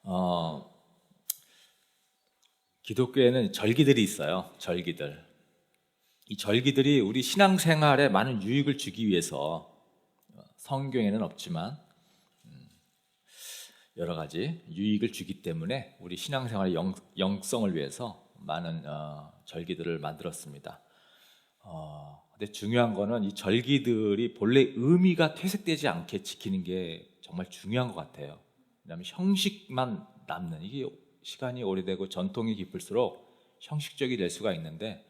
어, 기독교에는 절기들이 있어요. 절기들. 이 절기들이 우리 신앙생활에 많은 유익을 주기 위해서 성경에는 없지만 여러 가지 유익을 주기 때문에 우리 신앙생활의 영성을 위해서 많은 절기들을 만들었습니다. 근데 중요한 거는 이 절기들이 본래 의미가 퇴색되지 않게 지키는 게 정말 중요한 것 같아요. 왜냐하면 형식만 남는, 이게 시간이 오래되고 전통이 깊을수록 형식적이 될 수가 있는데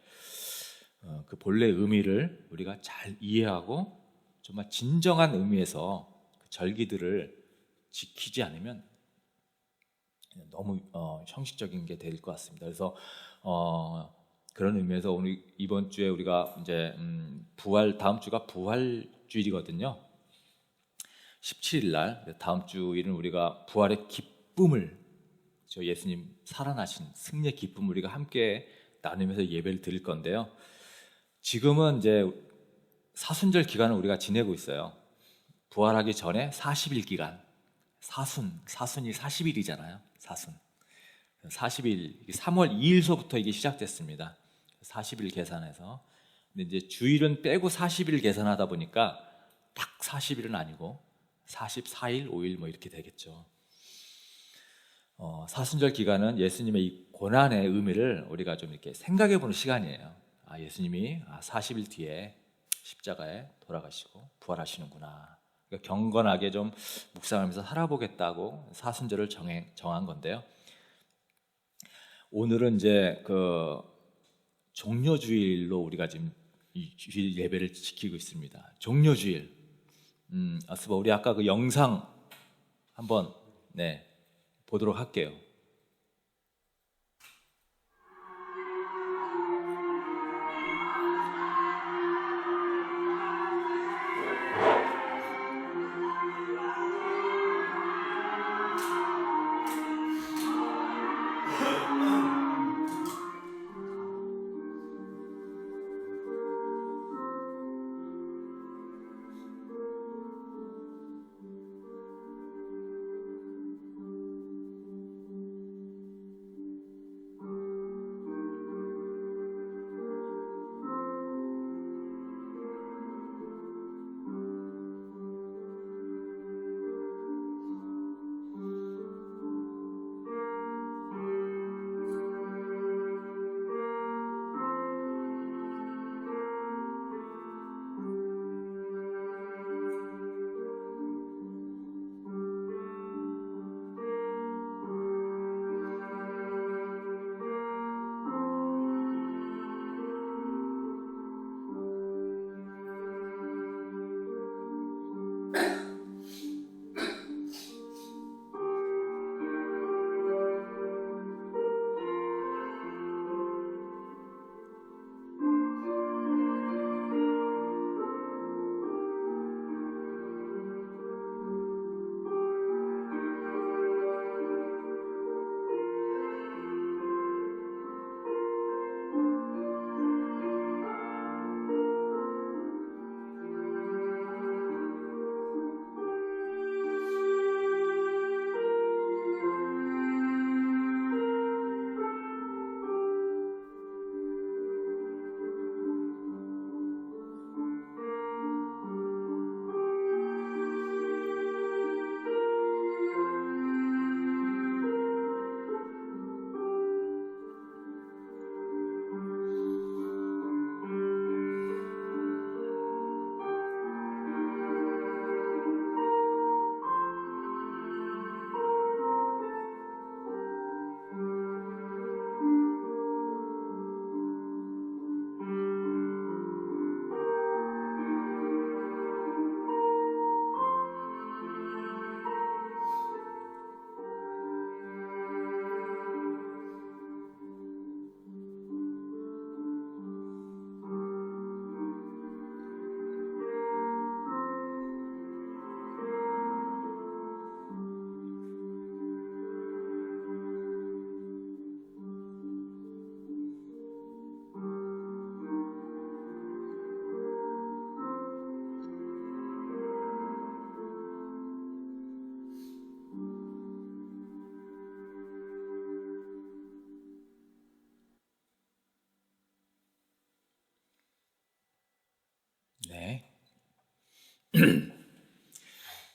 그 본래 의미를 우리가 잘 이해하고 정말 진정한 의미에서 그 절기들을 지키지 않으면 너무 형식적인 게 될 것 같습니다. 그래서 그런 의미에서 오늘 이번 주에 우리가 이제 다음 주가 부활주일이거든요. 17일 날 다음 주일은 우리가 부활의 기쁨을, 저 예수님 살아나신 승리의 기쁨을 우리가 함께 나누면서 예배를 드릴 건데요. 지금은 이제 사순절 기간을 우리가 지내고 있어요. 부활하기 전에 40일 기간, 사순이 40일이잖아요. 사순 40일, 3월 2일서부터 이게 시작됐습니다. 40일 계산해서. 근데 이제 주일은 빼고 40일 계산하다 보니까 딱 40일은 아니고 44일, 5일 뭐 이렇게 되겠죠. 사순절 기간은 예수님의 이 고난의 의미를 우리가 좀 이렇게 생각해 보는 시간이에요. 예수님이 40일 뒤에 십자가에 돌아가시고 부활하시는구나. 그러니까 경건하게 좀 묵상하면서 살아보겠다고 사순절을 정한 건데요. 오늘은 이제 그 종려주일로 우리가 지금 이 주일 예배를 지키고 있습니다. 종려주일. 아스바, 우리 아까 그 영상 한번 보도록 할게요.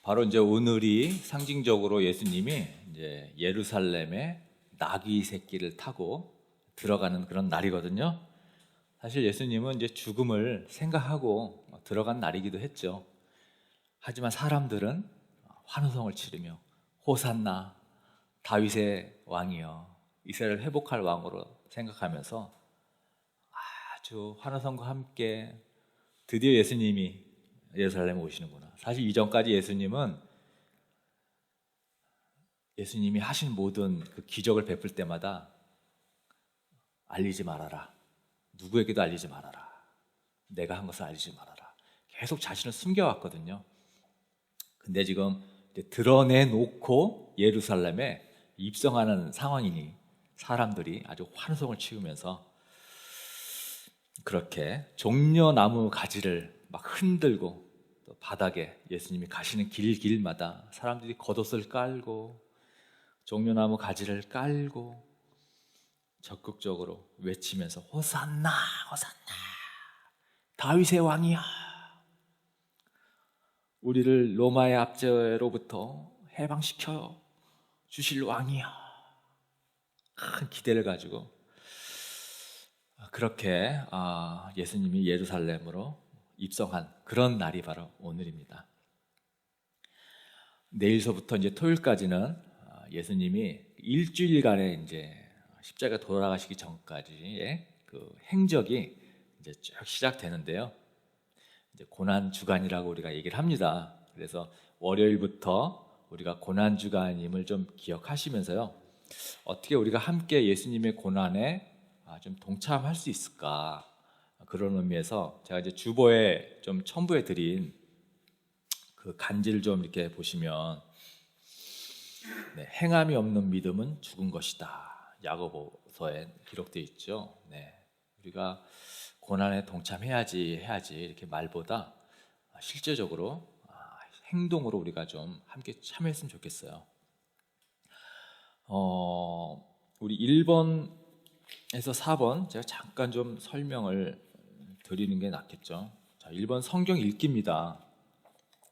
바로 이제 오늘이 상징적으로 예수님이 이제 예루살렘에 나귀 새끼를 타고 들어가는 그런 날이거든요. 사실 예수님은 이제 죽음을 생각하고 들어간 날이기도 했죠. 하지만 사람들은 환호성을 치르며 호산나 다윗의 왕이여, 이스라엘을 회복할 왕으로 생각하면서 아주 환호성과 함께 드디어 예수님이 예루살렘에 오시는구나. 사실 이전까지 예수님이 하신 모든 그 기적을 베풀 때마다 알리지 말아라, 누구에게도 알리지 말아라, 내가 한 것을 알리지 말아라, 계속 자신을 숨겨왔거든요. 근데 지금 드러내놓고 예루살렘에 입성하는 상황이니 사람들이 아주 환호성을 치우면서 그렇게 종려나무 가지를 막 흔들고, 또 바닥에 예수님이 가시는 길마다 사람들이 겉옷을 깔고 종려나무 가지를 깔고 적극적으로 외치면서 호산나 호산나 다윗의 왕이야, 우리를 로마의 압제로부터 해방시켜 주실 왕이야, 큰 기대를 가지고 그렇게 예수님이 예루살렘으로 입성한 그런 날이 바로 오늘입니다. 내일서부터 이제 토요일까지는 예수님이 일주일간의 이제 십자가 돌아가시기 전까지의 그 행적이 이제 쭉 시작되는데요. 이제 고난 주간이라고 우리가 얘기를 합니다. 그래서 월요일부터 우리가 고난 주간임을 좀 기억하시면서요, 어떻게 우리가 함께 예수님의 고난에 좀 동참할 수 있을까, 그런 의미에서 제가 이제 주보에 좀 첨부해 드린 그 간지를 좀 이렇게 보시면, 네, 행함이 없는 믿음은 죽은 것이다, 야고보서에 기록되어 있죠. 네, 우리가 고난에 동참해야지 이렇게 말보다 실제적으로 행동으로 우리가 좀 함께 참여했으면 좋겠어요. 우리 1번에서 4번 제가 잠깐 좀 설명을 드리는 게 낫겠죠. 자, 1번 성경 읽기입니다.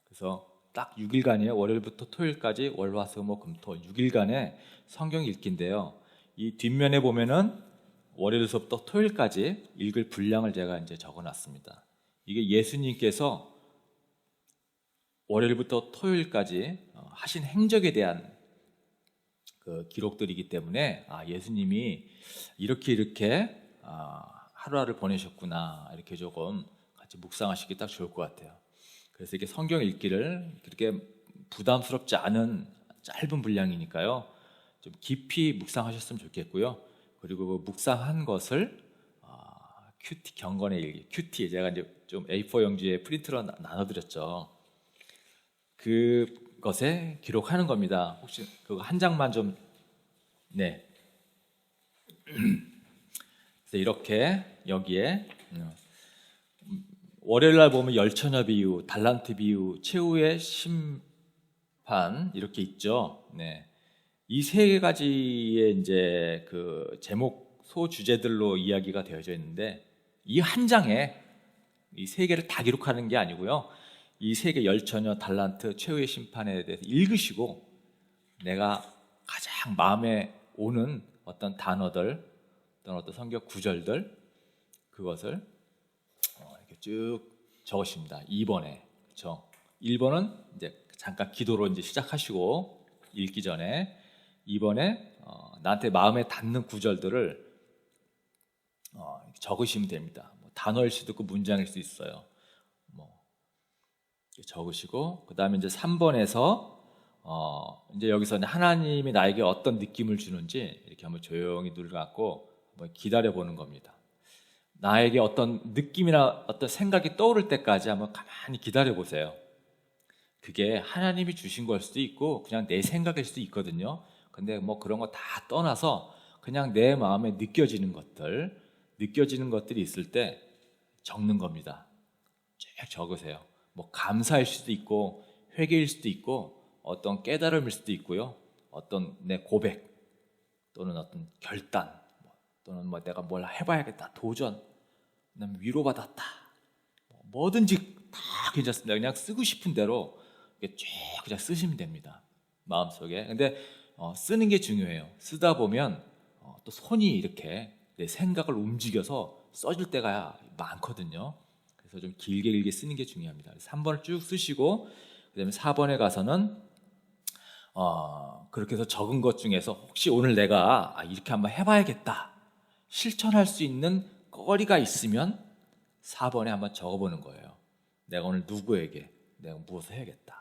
그래서 딱 6일간이에요. 월요일부터 토요일까지 월화수목금토 6일간의 성경 읽기인데요. 이 뒷면에 보면은 월요일부터 토요일까지 읽을 분량을 제가 이제 적어놨습니다. 이게 예수님께서 월요일부터 토요일까지 하신 행적에 대한 그 기록들이기 때문에 예수님이 이렇게 하루하루 보내셨구나, 이렇게 조금 같이 묵상하시기 딱 좋을 것 같아요. 그래서 이렇게 성경 읽기를 그렇게 부담스럽지 않은 짧은 분량이니까요, 좀 깊이 묵상하셨으면 좋겠고요. 그리고 그 묵상한 것을 큐티, 경건의 일기, 큐티, 제가 이제 좀 A4 용지에 프린트로 나눠드렸죠. 그것에 기록하는 겁니다. 혹시 그거 한 장만 좀, 네. 그래서 이렇게 여기에 월요일날 보면 열처녀 비유, 달란트 비유, 최후의 심판 이렇게 있죠. 네. 이 세 가지의 이제 그 제목 소주제들로 이야기가 되어져 있는데, 이 한 장에 이 세 개를 다 기록하는 게 아니고요, 이 세 개, 열처녀, 달란트, 최후의 심판에 대해서 읽으시고 내가 가장 마음에 오는 어떤 단어들 또는 어떤 성경 구절들, 그것을 이렇게 쭉 적으십니다. 2번에, 그렇죠? 1번은 이제 잠깐 기도로 이제 시작하시고 읽기 전에, 2번에 나한테 마음에 닿는 구절들을 적으시면 됩니다. 뭐 단어일 수도 있고 문장일 수 있어요. 뭐 적으시고, 그 다음에 이제 3번에서 이제 여기서 하나님이 나에게 어떤 느낌을 주는지 이렇게 한번 조용히 눈을 감고 한번 기다려 보는 겁니다. 나에게 어떤 느낌이나 어떤 생각이 떠오를 때까지 한번 가만히 기다려 보세요. 그게 하나님이 주신 걸 수도 있고 그냥 내 생각일 수도 있거든요. 근데 뭐 그런 거 다 떠나서 그냥 내 마음에 느껴지는 것들이 있을 때 적는 겁니다. 쭉 적으세요. 뭐 감사일 수도 있고 회개일 수도 있고 어떤 깨달음일 수도 있고요, 어떤 내 고백 또는 어떤 결단, 또는 뭐 내가 뭘 해봐야겠다, 도전, 그다음에 위로받았다, 뭐든지 다 괜찮습니다. 그냥 쓰고 싶은 대로 이렇게 쭉 그냥 쓰시면 됩니다. 마음속에. 근데 쓰는 게 중요해요. 쓰다 보면 또 손이 이렇게 내 생각을 움직여서 써질 때가 많거든요. 그래서 좀 길게 쓰는 게 중요합니다. 3번을 쭉 쓰시고 그다음에 4번에 가서는 그렇게 해서 적은 것 중에서 혹시 오늘 내가 이렇게 한번 해봐야겠다 실천할 수 있는 거리가 있으면 4번에 한번 적어보는 거예요. 내가 오늘 누구에게 내가 무엇을 해야겠다.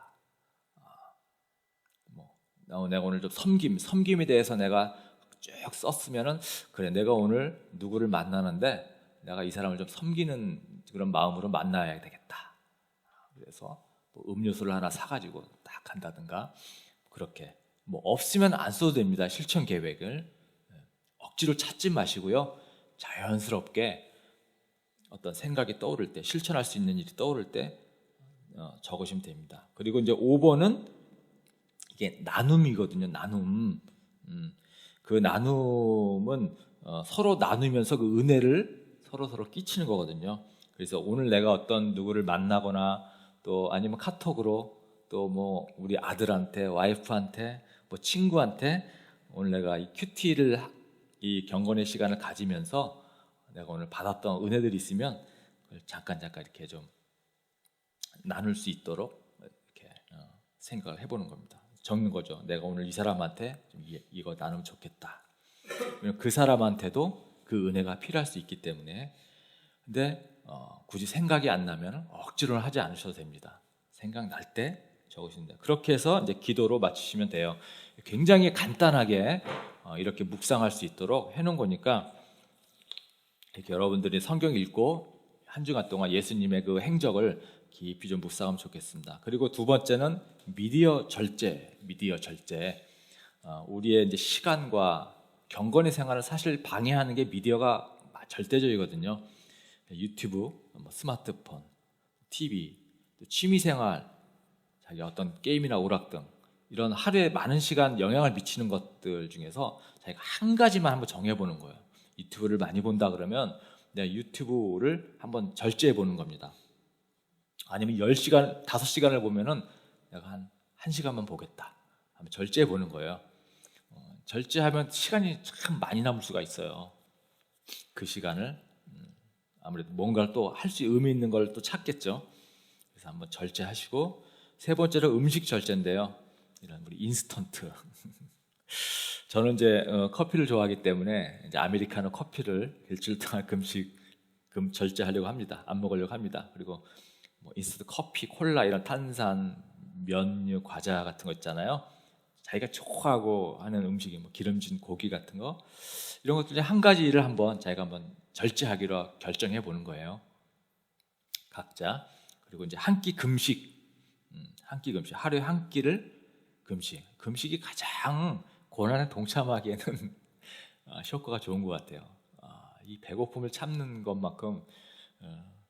내가 오늘 좀 섬김에 대해서 내가 쭉 썼으면은 그래 내가 오늘 누구를 만나는데 내가 이 사람을 좀 섬기는 그런 마음으로 만나야 되겠다. 그래서 뭐 음료수를 하나 사가지고 딱 한다든가 그렇게 뭐 없으면 안 써도 됩니다. 실천 계획을 억지로 찾지 마시고요. 자연스럽게 어떤 생각이 떠오를 때 실천할 수 있는 일이 떠오를 때 적으시면 됩니다. 그리고 이제 5번은 이게 나눔이거든요. 나눔. 그 나눔은 서로 나누면서 그 은혜를 서로 끼치는 거거든요. 그래서 오늘 내가 어떤 누구를 만나거나 또 아니면 카톡으로 또 뭐 우리 아들한테 와이프한테 뭐 친구한테 오늘 내가 이 큐티를 이 경건의 시간을 가지면서 내가 오늘 받았던 은혜들이 있으면 잠깐 이렇게 좀 나눌 수 있도록 이렇게 생각을 해보는 겁니다. 적는 거죠. 내가 오늘 이 사람한테 좀 이거 나누면 좋겠다. 그 사람한테도 그 은혜가 필요할 수 있기 때문에. 근데 굳이 생각이 안 나면 억지로는 하지 않으셔도 됩니다. 생각날 때 적으시면 돼요. 그렇게 해서 이제 기도로 마치시면 돼요. 굉장히 간단하게 이렇게 묵상할 수 있도록 해놓은 거니까 이렇게 여러분들이 성경 읽고 한 주간 동안 예수님의 그 행적을 깊이 좀 묵상하면 좋겠습니다. 그리고 두 번째는 미디어 절제. 우리의 이제 시간과 경건의 생활을 사실 방해하는 게 미디어가 절대적이거든요. 유튜브, 스마트폰, TV, 또 취미생활, 자기 어떤 게임이나 오락 등 이런 하루에 많은 시간 영향을 미치는 것들 중에서 자기가 한 가지만 한번 정해보는 거예요. 유튜브를 많이 본다 그러면 내가 유튜브를 한번 절제해 보는 겁니다. 아니면 10시간, 5시간을 보면은 내가 한 1시간만 보겠다. 한번 절제해 보는 거예요. 절제하면 시간이 참 많이 남을 수가 있어요. 그 시간을 아무래도 뭔가를 또 할 수 의미 있는 걸 또 찾겠죠. 그래서 한번 절제하시고 세 번째로 음식 절제인데요. 이런 우리 인스턴트. 저는 이제 커피를 좋아하기 때문에 이제 아메리카노 커피를 일주일 동안 절제하려고 합니다. 안 먹으려고 합니다. 그리고 뭐 인스턴트 커피, 콜라 이런 탄산, 면류, 과자 같은 거 있잖아요. 자기가 좋아하고 하는 음식이 뭐 기름진 고기 같은 거 이런 것들 중에 한 가지를 자기가 한번 절제하기로 결정해 보는 거예요. 각자. 그리고 이제 한 끼 금식, 하루에 한 끼를 금식이 가장 고난에 동참하기에는 효과가 좋은 것 같아요. 이 배고픔을 참는 것만큼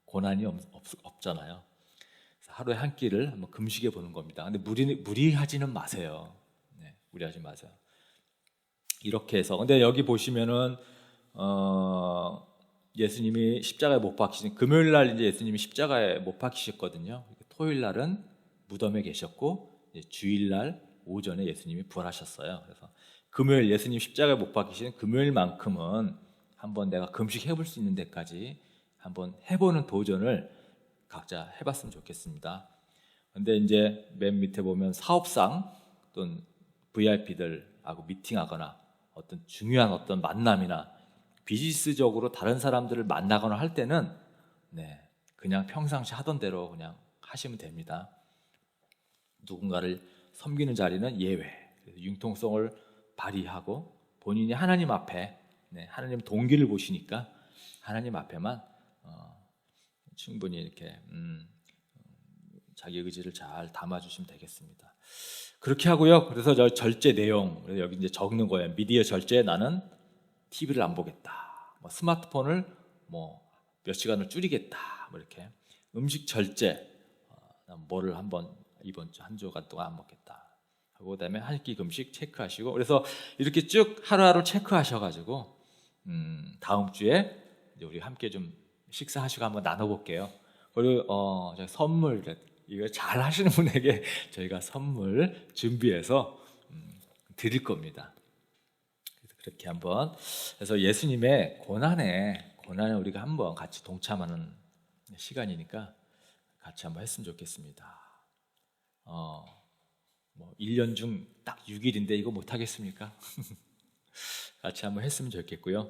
고난이 없잖아요. 그래서 하루에 한 끼를 한번 금식해 보는 겁니다. 근데 무리하지는 마세요. 네, 무리하지 마세요. 이렇게 해서 근데 여기 보시면은 예수님이 십자가에 못 박히신 금요일 날 이제 예수님이 십자가에 못 박히셨거든요. 토요일 날은 무덤에 계셨고 주일 날 오전에 예수님이 부활하셨어요. 그래서 금요일 예수님 십자가에 못 박히신 금요일만큼은 한번 내가 금식해 볼 수 있는 데까지 한번 해보는 도전을 각자 해봤으면 좋겠습니다. 근데 이제 맨 밑에 보면 사업상 또는 VIP들하고 미팅하거나 어떤 중요한 어떤 만남이나 비즈니스적으로 다른 사람들을 만나거나 할 때는 그냥 평상시 하던 대로 그냥 하시면 됩니다. 누군가를 섬기는 자리는 예외. 그래서 융통성을 발휘하고 본인이 하나님 앞에 하나님 동기를 보시니까 하나님 앞에만 충분히 이렇게 자기 의지를 잘 담아주시면 되겠습니다. 그렇게 하고요. 그래서 저 절제 내용 여기 이제 적는 거예요. 미디어 절제 나는 TV를 안 보겠다. 뭐 스마트폰을 뭐 몇 시간을 줄이겠다. 뭐 이렇게 음식 절제 뭐를 한번 이번 주 한 주간 동안 안 먹겠다. 하고 그다음에 한 끼 금식 체크하시고 그래서 이렇게 쭉 하루하루 체크하셔가지고 다음 주에 이제 우리 함께 좀 식사하시고 한번 나눠볼게요. 그리고 저희 선물 이거 잘 하시는 분에게 저희가 선물 준비해서 드릴 겁니다. 그렇게 한번 그래서 예수님의 고난에 우리가 한번 같이 동참하는 시간이니까 같이 한번 했으면 좋겠습니다. 뭐 1년 중 딱 6일인데 이거 못 하겠습니까? 같이 한번 했으면 좋겠고요.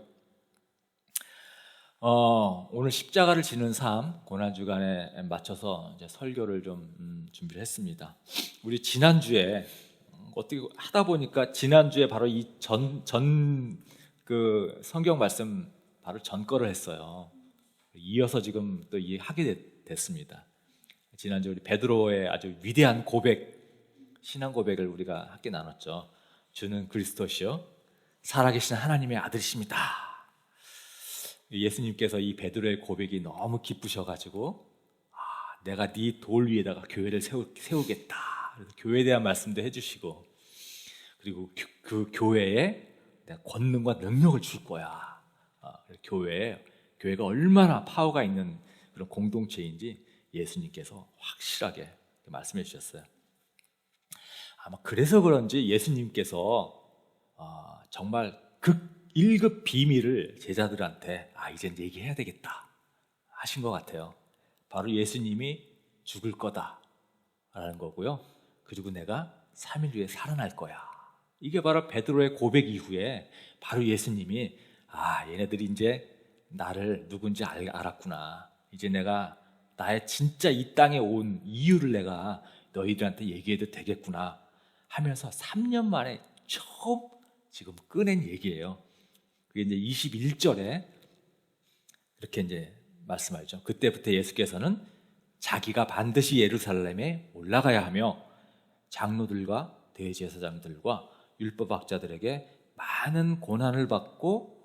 오늘 십자가를 지는 삶 고난 주간에 맞춰서 이제 설교를 좀 준비를 했습니다. 우리 지난주에 어떻게 하다 보니까 지난주에 바로 이 그 성경 말씀 바로 전 거를 했어요. 이어서 지금 또 하게 됐습니다. 지난주 우리 베드로의 아주 위대한 고백, 신앙 고백을 우리가 함께 나눴죠. 주는 그리스도시요 살아계신 하나님의 아들이십니다. 예수님께서 이 베드로의 고백이 너무 기쁘셔가지고 내가 네 돌 위에다가 교회를 세우겠다. 그래서 교회에 대한 말씀도 해주시고 그리고 그 교회에 내가 권능과 능력을 줄 거야. 교회가 얼마나 파워가 있는 그런 공동체인지 예수님께서 확실하게 말씀해 주셨어요. 아마 그래서 그런지 예수님께서 정말 극 1급 비밀을 제자들한테 이젠 얘기해야 되겠다 하신 것 같아요. 바로 예수님이 죽을 거다라는 거고요. 그리고 내가 3일 후에 살아날 거야. 이게 바로 베드로의 고백 이후에 바로 예수님이 얘네들이 이제 나를 누군지 알았구나. 이제 내가 나의 진짜 이 땅에 온 이유를 내가 너희들한테 얘기해도 되겠구나 하면서 3년 만에 처음 지금 꺼낸 얘기예요. 그게 이제 21절에 이렇게 이제 말씀하죠. 그때부터 예수께서는 자기가 반드시 예루살렘에 올라가야 하며 장로들과 대제사장들과 율법학자들에게 많은 고난을 받고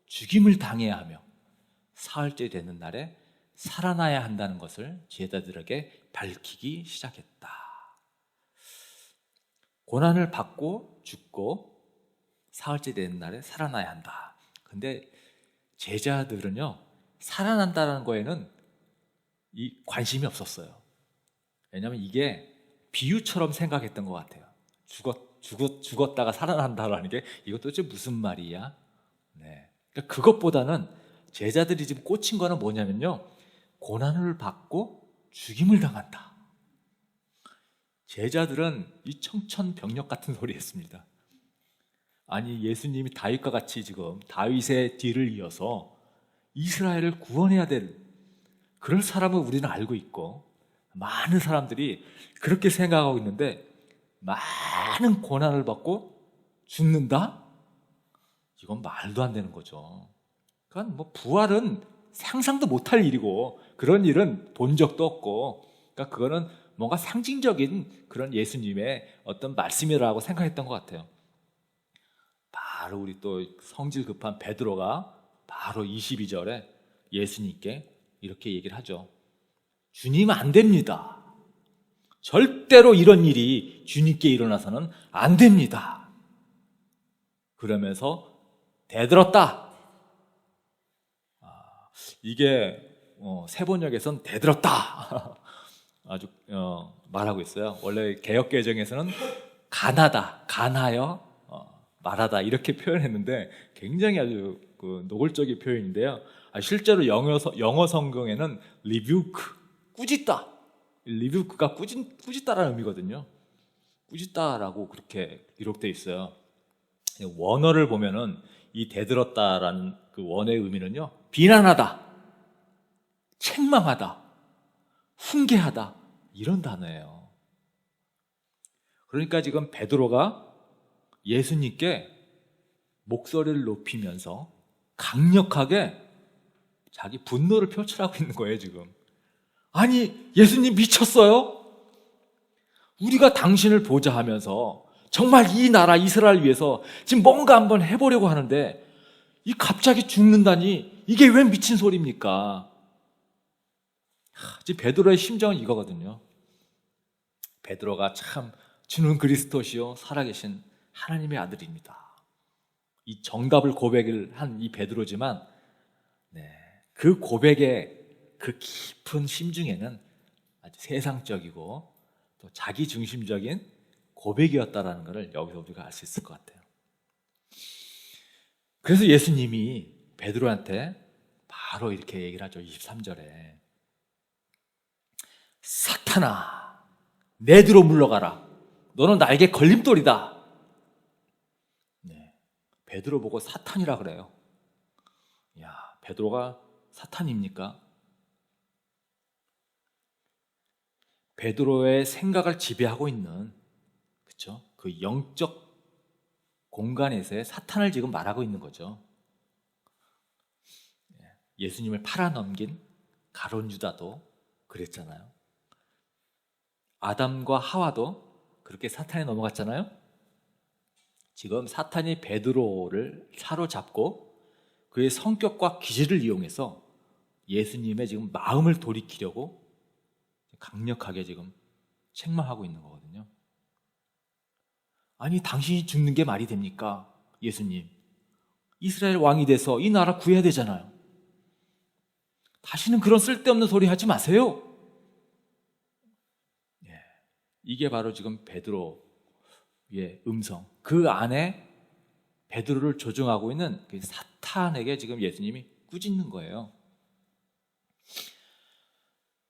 죽임을 당해야 하며 사흘째 되는 날에 살아나야 한다는 것을 제자들에게 밝히기 시작했다. 고난을 받고 죽고 사흘째 되는 날에 살아나야 한다. 근데 제자들은요, 살아난다는 거에는 관심이 없었어요. 왜냐하면 이게 비유처럼 생각했던 것 같아요. 죽었다가 살아난다라는 게 이것 도대체 무슨 말이야? 네. 그러니까 그것보다는 제자들이 지금 꽂힌 거는 뭐냐면요, 고난을 받고 죽임을 당한다. 제자들은 이 청천벽력 같은 소리 했습니다. 아니, 예수님이 다윗과 같이 지금 다윗의 뒤를 이어서 이스라엘을 구원해야 될 그럴 사람을 우리는 알고 있고 많은 사람들이 그렇게 생각하고 있는데 많은 고난을 받고 죽는다? 이건 말도 안 되는 거죠. 그러니까 뭐 부활은 상상도 못할 일이고 그런 일은 본 적도 없고, 그러니까 그거는 뭔가 상징적인 그런 예수님의 어떤 말씀이라고 생각했던 것 같아요. 바로 우리 또 성질 급한 베드로가 바로 22절에 예수님께 이렇게 얘기를 하죠. 주님, 안 됩니다. 절대로 이런 일이 주님께 일어나서는 안 됩니다. 그러면서 대들었다. 이게 세번역에서는 대들었다 아주 말하고 있어요. 원래 개역개정에서는 간하여 말하다 이렇게 표현했는데 굉장히 아주 노골적인 표현인데요. 실제로 영어 성경에는 rebuke, 꾸짖다. rebuke가 꾸짖다라는 의미거든요. 꾸짖다라고 그렇게 기록되어 있어요. 원어를 보면은 이 대들었다라는 그 원어의 의미는요, 비난하다, 책망하다, 훈계하다 이런 단어예요. 그러니까 지금 베드로가 예수님께 목소리를 높이면서 강력하게 자기 분노를 표출하고 있는 거예요, 지금. 아니, 예수님 미쳤어요? 우리가 당신을 보자 하면서 정말 이 나라 이스라엘 위해서 지금 뭔가 한번 해보려고 하는데 이 갑자기 죽는다니 이게 왜 미친 소리입니까? 지금 베드로의 심정은 이거거든요. 베드로가 참 주는 그리스도시요 살아계신 하나님의 아들입니다. 이 정답을 고백을 한 이 베드로지만 그 고백에 그 깊은 심중에는 아주 세상적이고 또 자기 중심적인 고백이었다라는 것을 여기서 우리가 알 수 있을 것 같아요. 그래서 예수님이 베드로한테 바로 이렇게 얘기를 하죠. 23절에 사탄아, 내 뒤로 물러가라. 너는 나에게 걸림돌이다. 네, 베드로 보고 사탄이라 그래요. 야, 베드로가 사탄입니까? 베드로의 생각을 지배하고 있는, 그렇죠? 그 영적 공간에서의 사탄을 지금 말하고 있는 거죠. 예수님을 팔아넘긴 가룟 유다도 그랬잖아요. 아담과 하와도 그렇게 사탄에 넘어갔잖아요. 지금 사탄이 베드로를 사로잡고 그의 성격과 기질을 이용해서 예수님의 지금 마음을 돌이키려고 강력하게 지금 책망하고 있는 거거든요. 아니, 당신이 죽는 게 말이 됩니까? 예수님, 이스라엘 왕이 돼서 이 나라 구해야 되잖아요. 다시는 그런 쓸데없는 소리 하지 마세요. 이게 바로 지금 베드로의 음성, 그 안에 베드로를 조종하고 있는 그 사탄에게 지금 예수님이 꾸짖는 거예요.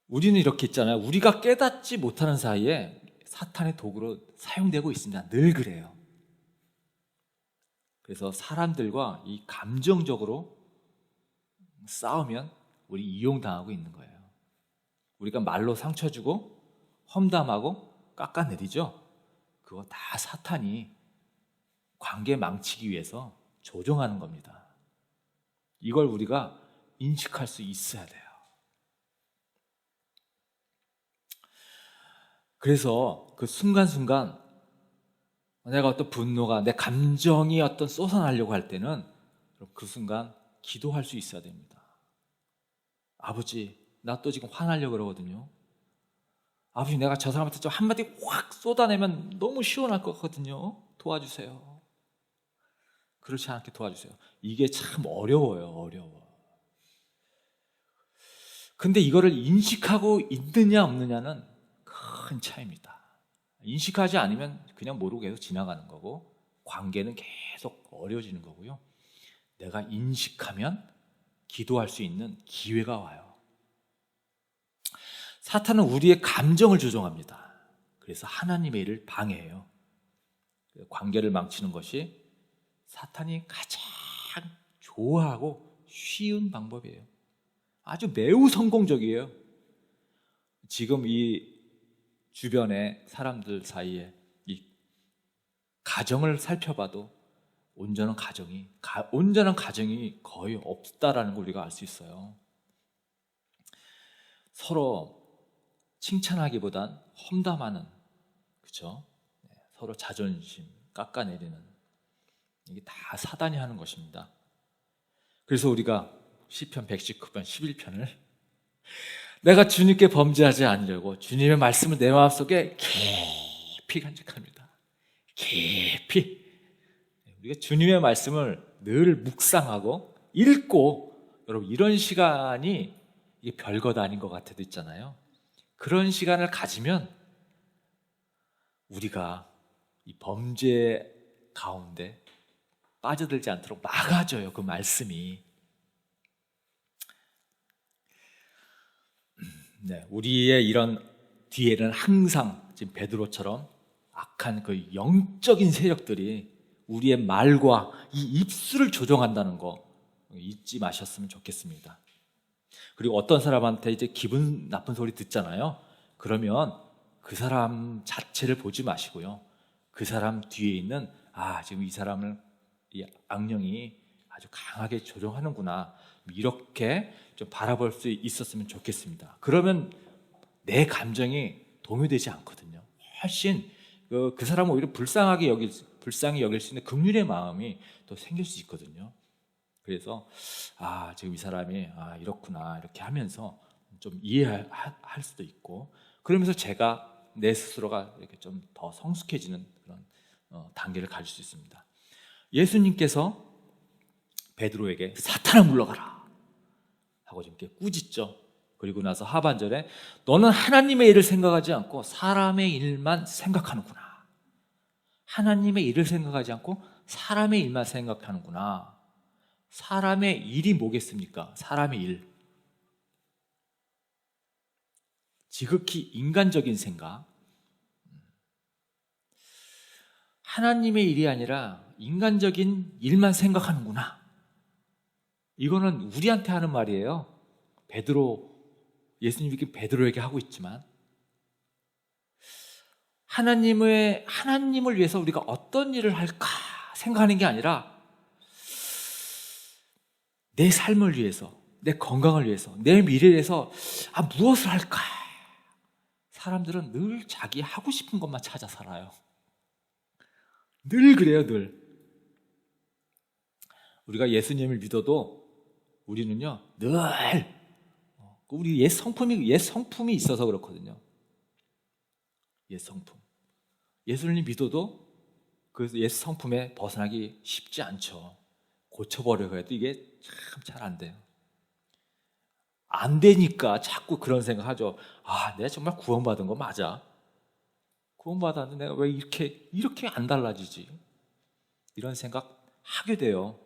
우리는 이렇게 있잖아요. 우리가 깨닫지 못하는 사이에 사탄의 도구로 사용되고 있습니다. 늘 그래요. 그래서 사람들과 이 감정적으로 싸우면 우리 이용당하고 있는 거예요. 우리가 말로 상처 주고 험담하고 깎아내리죠. 그거 다 사탄이 관계 망치기 위해서 조종하는 겁니다. 이걸 우리가 인식할 수 있어야 돼요. 그래서 그 순간순간 내가 어떤 분노가, 내 감정이 어떤 쏟아나려고 할 때는 그 순간 기도할 수 있어야 됩니다. 아버지, 나 또 지금 화나려고 그러거든요. 아버지, 내가 저 사람한테 좀 한마디 확 쏟아내면 너무 시원할 것 같거든요. 도와주세요. 그렇지 않게 도와주세요. 이게 참 어려워요. 어려워. 근데 이거를 인식하고 있느냐 없느냐는 큰 차이입니다. 인식하지 않으면 그냥 모르고 계속 지나가는 거고 관계는 계속 어려워지는 거고요. 내가 인식하면 기도할 수 있는 기회가 와요. 사탄은 우리의 감정을 조종합니다. 그래서 하나님의 일을 방해해요. 관계를 망치는 것이 사탄이 가장 좋아하고 쉬운 방법이에요. 아주 매우 성공적이에요. 지금 이 주변의 사람들 사이에 이 가정을 살펴봐도 온전한 가정이 거의 없다라는 걸 우리가 알 수 있어요. 서로 칭찬하기보단 험담하는, 그렇죠? 서로 자존심 깎아내리는, 이게 다 사단이 하는 것입니다. 그래서 우리가 시편 119편 11편을 내가 주님께 범죄하지 않으려고 주님의 말씀을 내 마음속에 깊이 간직합니다. 깊이. 우리가 주님의 말씀을 늘 묵상하고 읽고, 여러분 이런 시간이 이게 별것 아닌 것 같아도 있잖아요. 그런 시간을 가지면 우리가 이 범죄 가운데 빠져들지 않도록 막아줘요. 그 말씀이. 네, 우리의 이런 뒤에는 항상 지금 베드로처럼 악한 그 영적인 세력들이 우리의 말과 이 입술을 조종한다는 거 잊지 마셨으면 좋겠습니다. 그리고 어떤 사람한테 이제 기분 나쁜 소리 듣잖아요. 그러면 그 사람 자체를 보지 마시고요. 그 사람 뒤에 있는 지금 이 사람을 이 악령이 아주 강하게 조종하는구나, 이렇게 좀 바라볼 수 있었으면 좋겠습니다. 그러면 내 감정이 동요되지 않거든요. 훨씬 그 사람을 오히려 불쌍히 여길 수 있는 긍휼의 마음이 또 생길 수 있거든요. 그래서 지금 이 사람이 이렇구나 이렇게 하면서 좀 이해할 수도 있고, 그러면서 제가 내 스스로가 이렇게 좀 더 성숙해지는 그런 단계를 가질 수 있습니다. 예수님께서 베드로에게 사탄아 물러가라 하고 좀 이렇게 꾸짖죠. 그리고 나서 하반절에 너는 하나님의 일을 생각하지 않고 사람의 일만 생각하는구나. 하나님의 일을 생각하지 않고 사람의 일만 생각하는구나. 사람의 일이 뭐겠습니까? 사람의 일. 지극히 인간적인 생각. 하나님의 일이 아니라 인간적인 일만 생각하는구나. 이거는 우리한테 하는 말이에요. 예수님이 베드로에게 하고 있지만, 하나님을 위해서 우리가 어떤 일을 할까 생각하는 게 아니라 내 삶을 위해서, 내 건강을 위해서, 내 미래를 위해서 무엇을 할까? 사람들은 늘 자기 하고 싶은 것만 찾아 살아요. 늘 그래요, 늘. 우리가 예수님을 믿어도 우리는요, 늘 우리 옛 성품이 있어서 그렇거든요. 옛 성품. 예수님 믿어도 그 옛 성품에 벗어나기 쉽지 않죠. 고쳐버려야 해도 이게 참 잘 안 돼요. 안 되니까 자꾸 그런 생각하죠. 내가 정말 구원받은 거 맞아? 구원받았는데 내가 왜 이렇게 안 달라지지? 이런 생각 하게 돼요.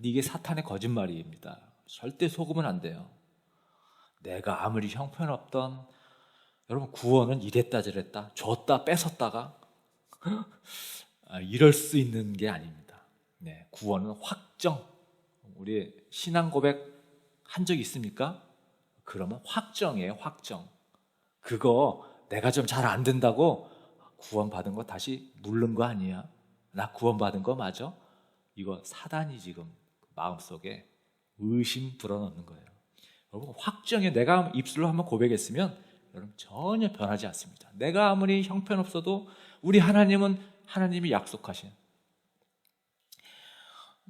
이게 사탄의 거짓말입니다. 절대 속으면 안 돼요. 내가 아무리 형편없던, 여러분, 구원은 이랬다 저랬다, 줬다 뺏었다가 이럴 수 있는 게 아닙니다. 네, 구원은 확정. 우리 신앙 고백 한 적 있습니까? 그러면 확정이에요, 확정. 그거 내가 좀 잘 안 된다고 구원받은 거 다시 물른 거 아니야? 나 구원받은 거 맞아? 이거 사단이 지금 마음속에 의심 불어넣는 거예요. 여러분, 확정해. 내가 입술로 한번 고백했으면 여러분 전혀 변하지 않습니다. 내가 아무리 형편없어도 우리 하나님이 약속하신,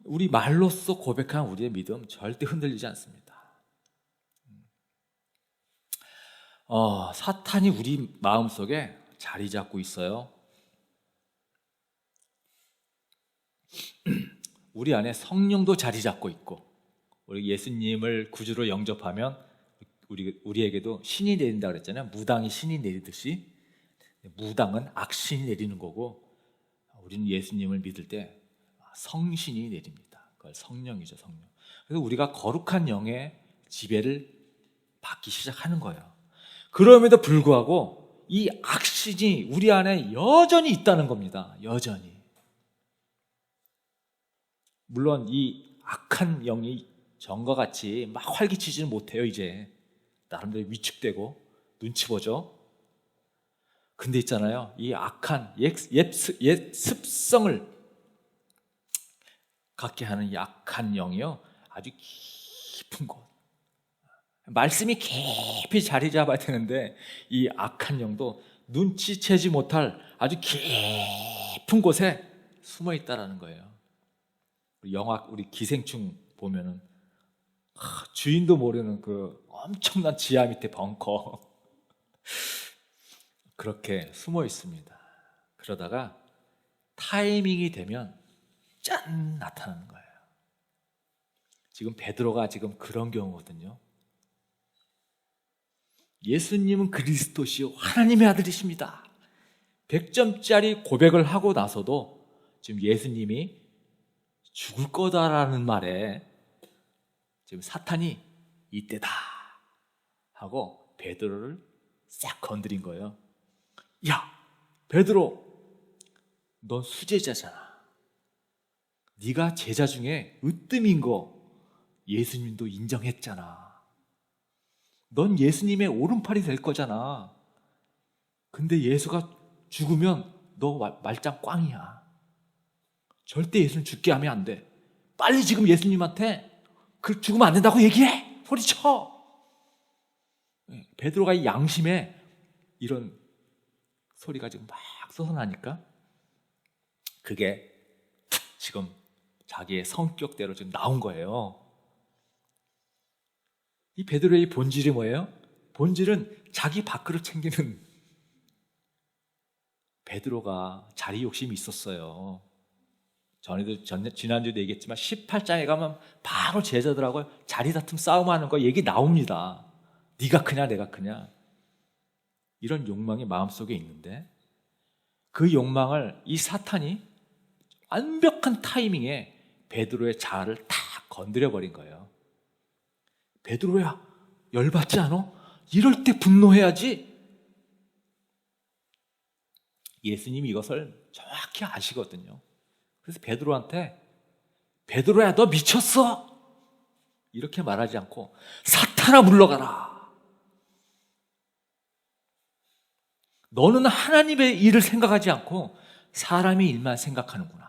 우리 말로써 고백한 우리의 믿음 절대 흔들리지 않습니다. 사탄이 우리 마음속에 자리 잡고 있어요. 우리 안에 성령도 자리 잡고 있고, 우리 예수님을 구주로 영접하면 우리에게도 신이 내린다 그랬잖아요. 무당이 신이 내리듯이 무당은 악신이 내리는 거고, 우리는 예수님을 믿을 때 성신이 내립니다. 그걸 성령이죠, 성령. 그래서 우리가 거룩한 영의 지배를 받기 시작하는 거예요. 그럼에도 불구하고 이 악신이 우리 안에 여전히 있다는 겁니다. 여전히. 물론 이 악한 영이 전과 같이 막 활기치지는 못해요. 이제 나름대로 위축되고 눈치 보죠. 근데 있잖아요, 이 악한 옛 습성을 갖게 하는 이 악한 영이요, 아주 깊은 곳, 말씀이 깊이 자리 잡아야 되는데 이 악한 영도 눈치채지 못할 아주 깊은 곳에 숨어 있다라는 거예요. 우리 기생충 보면은 주인도 모르는 그 엄청난 지하 밑에 벙커 그렇게 숨어 있습니다. 그러다가 타이밍이 되면 짠 나타나는 거예요. 지금 베드로가 지금 그런 경우거든요. 예수님은 그리스도시요 하나님의 아들이십니다. 100점짜리 고백을 하고 나서도 지금 예수님이 죽을 거다라는 말에 지금 사탄이 이때다 하고 베드로를 싹 건드린 거예요. 야, 베드로, 넌 수제자잖아. 네가 제자 중에 으뜸인 거 예수님도 인정했잖아. 넌 예수님의 오른팔이 될 거잖아. 근데 예수가 죽으면 너 말짱 꽝이야. 절대 예수님 죽게 하면 안 돼. 빨리 지금 예수님한테 그 죽으면 안 된다고 얘기해. 소리쳐. 베드로가 이 양심에 이런 소리가 지금 막 솟아나니까 그게 지금 자기의 성격대로 지금 나온 거예요. 이 베드로의 본질이 뭐예요? 본질은 자기 밥그릇 챙기는, 베드로가 자리 욕심이 있었어요. 지난주에도 얘기했지만 18장에 가면 바로 제자들하고 자리 다툼 싸움하는 거 얘기 나옵니다. 네가 크냐 내가 크냐, 이런 욕망이 마음속에 있는데 그 욕망을 이 사탄이 완벽한 타이밍에 베드로의 자아를 다 건드려 버린 거예요. 베드로야, 열받지 않아? 이럴 때 분노해야지. 예수님이 이것을 정확히 아시거든요. 그래서 베드로한테 베드로야 너 미쳤어? 이렇게 말하지 않고 사탄아 물러가라. 너는 하나님의 일을 생각하지 않고 사람의 일만 생각하는구나.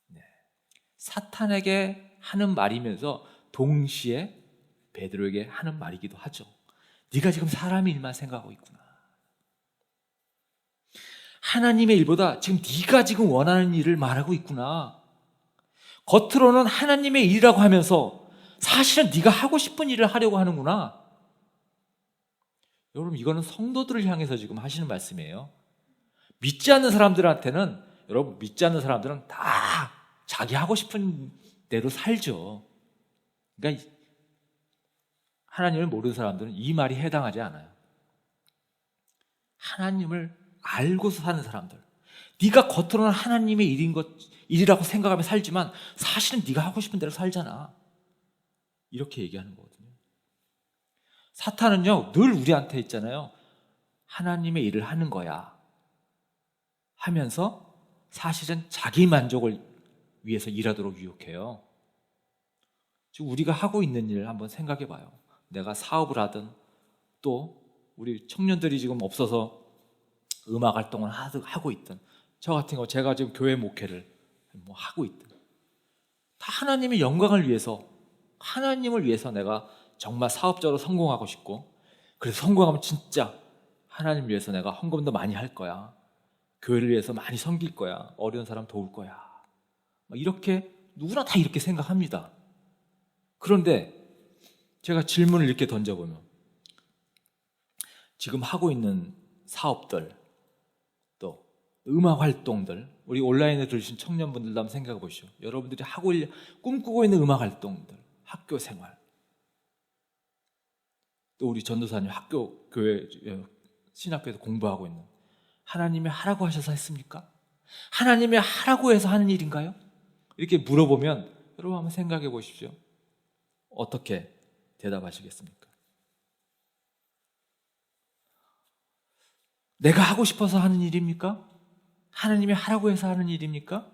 네. 사탄에게 하는 말이면서 동시에 베드로에게 하는 말이기도 하죠. 네가 지금 사람의 일만 생각하고 있구나. 하나님의 일보다 지금 네가 지금 원하는 일을 말하고 있구나. 겉으로는 하나님의 일이라고 하면서 사실은 네가 하고 싶은 일을 하려고 하는구나. 여러분, 이거는 성도들을 향해서 지금 하시는 말씀이에요. 믿지 않는 사람들한테는, 여러분, 믿지 않는 사람들은 다 자기 하고 싶은 대로 살죠. 그러니까 하나님을 모르는 사람들은 이 말이 해당하지 않아요. 하나님을 알고서 사는 사람들, 네가 겉으로는 하나님의 일이라고 생각하며 살지만 사실은 네가 하고 싶은 대로 살잖아, 이렇게 얘기하는 거거든요. 사탄은요 늘 우리한테 있잖아요, 하나님의 일을 하는 거야 하면서 사실은 자기 만족을 위해서 일하도록 유혹해요. 지금 우리가 하고 있는 일을 한번 생각해 봐요. 내가 사업을 하든, 또 우리 청년들이 지금 없어서 음악 활동을 하고 있든, 저 같은 경우 제가 지금 교회 목회를 하고 있든, 다 하나님의 영광을 위해서, 하나님을 위해서 내가 정말 사업적으로 성공하고 싶고, 그래서 성공하면 진짜 하나님을 위해서 내가 헌금도 많이 할 거야, 교회를 위해서 많이 섬길 거야, 어려운 사람 도울 거야, 이렇게 누구나 다 이렇게 생각합니다. 그런데 제가 질문을 이렇게 던져보면, 지금 하고 있는 사업들, 또 음악 활동들, 우리 온라인에 들으신 청년분들도 한번 생각해 보시죠. 여러분들이 꿈꾸고 있는 음악 활동들, 학교 생활, 또 우리 전도사님 학교, 교회, 신학교에서 공부하고 있는, 하나님이 하라고 하셔서 했습니까? 하나님이 하라고 해서 하는 일인가요? 이렇게 물어보면 여러분 한번 생각해 보십시오. 어떻게 대답하시겠습니까? 내가 하고 싶어서 하는 일입니까? 하나님이 하라고 해서 하는 일입니까?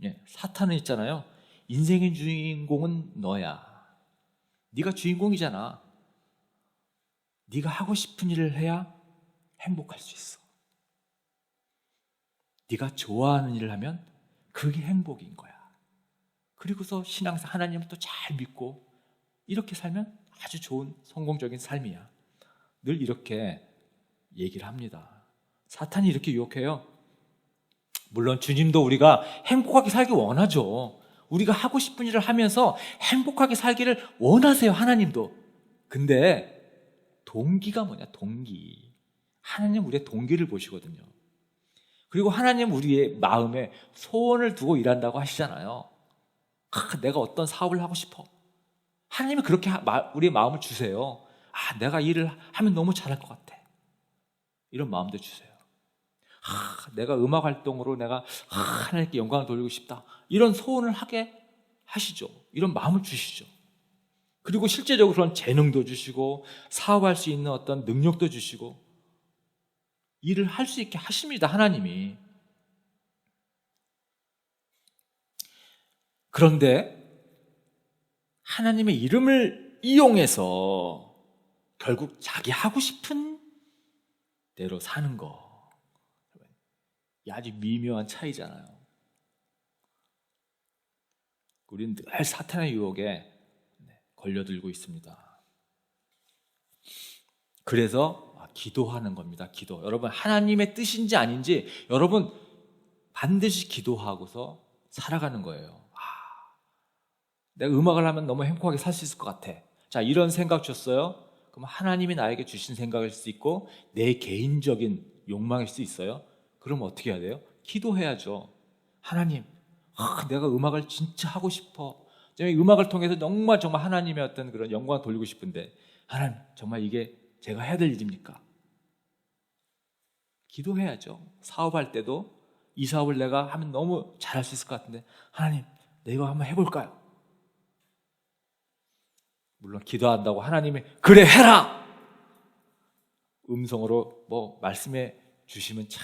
예, 사탄은 있잖아요, 인생의 주인공은 너야, 네가 주인공이잖아, 네가 하고 싶은 일을 해야 행복할 수 있어, 네가 좋아하는 일을 하면 그게 행복인 거야. 그리고서 신앙생활 하나님을 또 잘 믿고 이렇게 살면 아주 좋은 성공적인 삶이야. 늘 이렇게 얘기를 합니다. 사탄이 이렇게 유혹해요. 물론 주님도 우리가 행복하게 살기 원하죠. 우리가 하고 싶은 일을 하면서 행복하게 살기를 원하세요, 하나님도. 근데 동기가 뭐냐, 동기. 하나님 우리의 동기를 보시거든요. 그리고 하나님 우리의 마음에 소원을 두고 일한다고 하시잖아요. 내가 어떤 사업을 하고 싶어. 하나님이 그렇게 우리의 마음을 주세요. 내가 일을 하면 너무 잘할 것 같아, 이런 마음도 주세요. 내가 음악 활동으로 내가 하나님께 영광을 돌리고 싶다, 이런 소원을 하게 하시죠. 이런 마음을 주시죠. 그리고 실제적으로 그런 재능도 주시고 사업할 수 있는 어떤 능력도 주시고 일을 할 수 있게 하십니다, 하나님이. 그런데 하나님의 이름을 이용해서 결국 자기 하고 싶은 대로 사는 거, 아주 미묘한 차이잖아요. 우리는 늘 사탄의 유혹에 걸려들고 있습니다. 그래서 기도하는 겁니다. 기도. 여러분, 하나님의 뜻인지 아닌지 여러분 반드시 기도하고서 살아가는 거예요. 내가 음악을 하면 너무 행복하게 살 수 있을 것 같아. 자, 이런 생각 줬어요? 그럼 하나님이 나에게 주신 생각일 수 있고 내 개인적인 욕망일 수 있어요. 그럼 어떻게 해야 돼요? 기도해야죠. 하나님, 내가 음악을 진짜 하고 싶어. 음악을 통해서 정말 하나님의 어떤 그런 영광을 돌리고 싶은데, 하나님 정말 이게 제가 해야 될 일입니까? 기도해야죠. 사업할 때도 이 사업을 내가 하면 너무 잘할 수 있을 것 같은데, 하나님 내가 이거 한번 해볼까요? 물론 기도한다고 하나님이 그래 해라! 음성으로 말씀해 주시면 참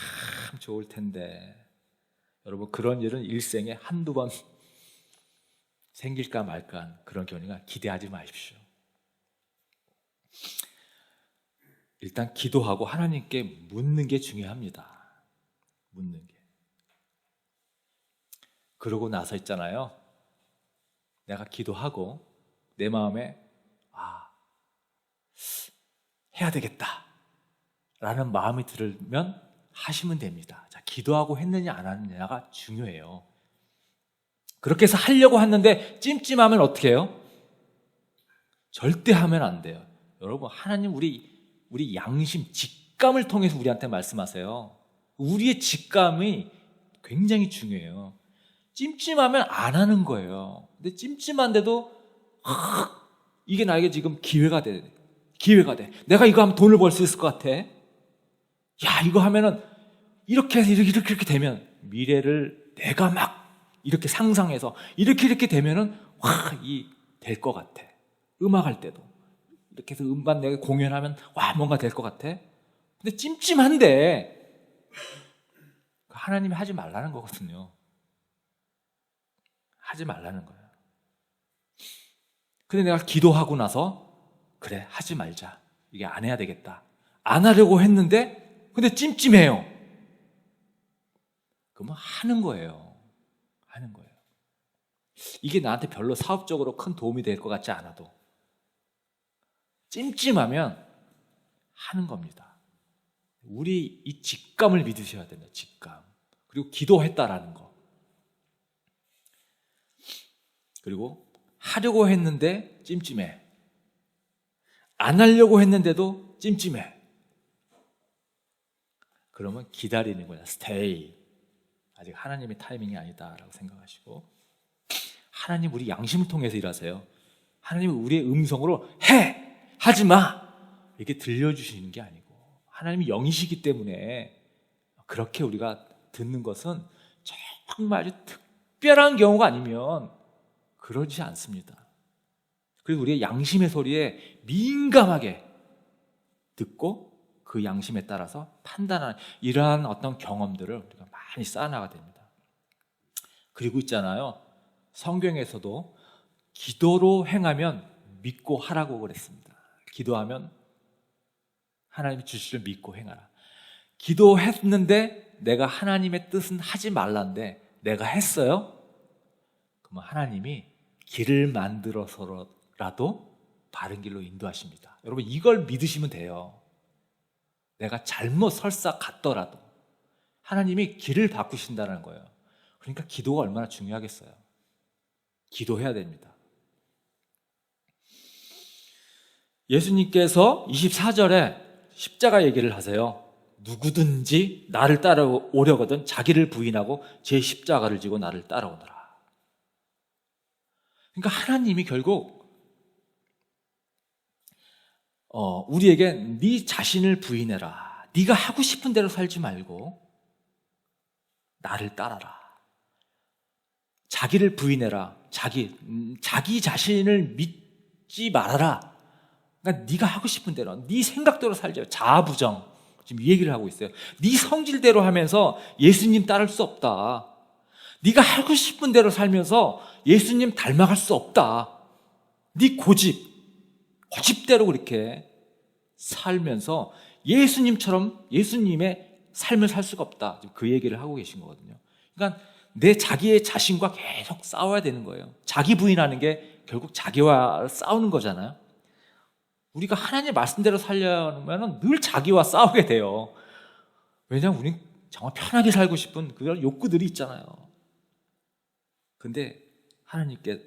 좋을 텐데, 여러분 그런 일은 일생에 한두 번 생길까 말까 그런 경우가 기대하지 마십시오. 일단 기도하고 하나님께 묻는 게 중요합니다. 묻는 게. 그러고 나서 있잖아요, 내가 기도하고 내 마음에 해야 되겠다 라는 마음이 들면 하시면 됩니다. 자, 기도하고 했느냐 안 했느냐가 중요해요. 그렇게 해서 하려고 했는데 찜찜하면 어떻게 해요? 절대 하면 안 돼요. 여러분, 하나님 우리 양심, 직감을 통해서 우리한테 말씀하세요. 우리의 직감이 굉장히 중요해요. 찜찜하면 안 하는 거예요. 근데 찜찜한데도 이게 나에게 지금 기회가 돼. 내가 이거 하면 돈을 벌 수 있을 것 같아. 야, 이거 하면은 이렇게 해서 이렇게 되면 미래를 내가 막 이렇게 상상해서 이렇게 되면은 될 것 같아. 음악할 때도 이렇게 해서 음반 내가 공연하면 뭔가 될 것 같아. 근데 찜찜한데 하나님이 하지 말라는 거거든요. 하지 말라는 거예요. 근데 내가 기도하고 나서 그래, 하지 말자, 이게 안 해야 되겠다, 안 하려고 했는데 근데 찜찜해요. 그러면 하는 거예요. 이게 나한테 별로 사업적으로 큰 도움이 될 것 같지 않아도 찜찜하면 하는 겁니다. 우리 이 직감을 믿으셔야 됩니다. 직감. 그리고 기도했다라는 거. 그리고 하려고 했는데 찜찜해. 안 하려고 했는데도 찜찜해. 그러면 기다리는 거야. 스테이. 아직 하나님의 타이밍이 아니다라고 생각하시고, 하나님 우리 양심을 통해서 일하세요. 하나님은 우리의 음성으로 해! 하지 마! 이렇게 들려주시는 게 아니고, 하나님이 영이시기 때문에 그렇게 우리가 듣는 것은 정말 아주 특별한 경우가 아니면 그러지 않습니다. 그래서 우리의 양심의 소리에 민감하게 듣고 그 양심에 따라서 판단하는 이러한 어떤 경험들을 우리가 많이 쌓아나가야 됩니다. 그리고 있잖아요, 성경에서도 기도로 행하면 믿고 하라고 그랬습니다. 기도하면 하나님이 주시를 믿고 행하라. 기도했는데 내가 하나님의 뜻은 하지 말란데 내가 했어요? 그러면 하나님이 길을 만들어서라도 바른 길로 인도하십니다. 여러분, 이걸 믿으시면 돼요. 내가 잘못 설사 갔더라도 하나님이 길을 바꾸신다는 거예요. 그러니까 기도가 얼마나 중요하겠어요. 기도해야 됩니다. 예수님께서 24절에 십자가 얘기를 하세요. 누구든지 나를 따라오려거든 자기를 부인하고 제 십자가를 지고 나를 따라오너라. 그러니까 하나님이 결국 우리에게 네 자신을 부인해라. 네가 하고 싶은 대로 살지 말고 나를 따라라. 자기를 부인해라. 자기 자신을 믿지 말아라. 그러니까 네가 하고 싶은 대로, 네 생각대로 살자. 자아부정. 지금 이 얘기를 하고 있어요. 네 성질대로 하면서 예수님 따를 수 없다. 네가 하고 싶은 대로 살면서 예수님 닮아갈 수 없다. 네 고집대로 그렇게 살면서 예수님처럼 예수님의 삶을 살 수가 없다. 지금 그 얘기를 하고 계신 거거든요. 그러니까 내 자기의 자신과 계속 싸워야 되는 거예요. 자기 부인하는 게 결국 자기와 싸우는 거잖아요. 우리가 하나님의 말씀대로 살려면 늘 자기와 싸우게 돼요. 왜냐하면 우리는 정말 편하게 살고 싶은 그런 욕구들이 있잖아요. 근데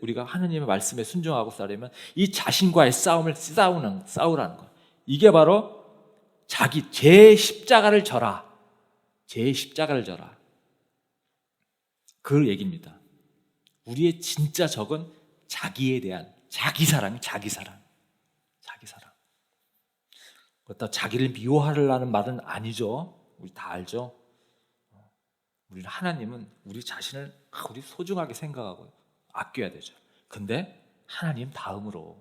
우리가 하나님의 말씀에 순종하고 살려면 이 자신과의 싸움을 싸우라는 거예요. 이게 바로 제 십자가를 져라. 제 십자가를 져라. 그 얘기입니다. 우리의 진짜 적은 자기에 대한 자기 사랑. 그렇다고 자기를 미워하려는 말은 아니죠. 우리 다 알죠. 우리는 하나님은 우리 자신을 우리 소중하게 생각하고 아껴야 되죠. 근데 하나님 다음으로,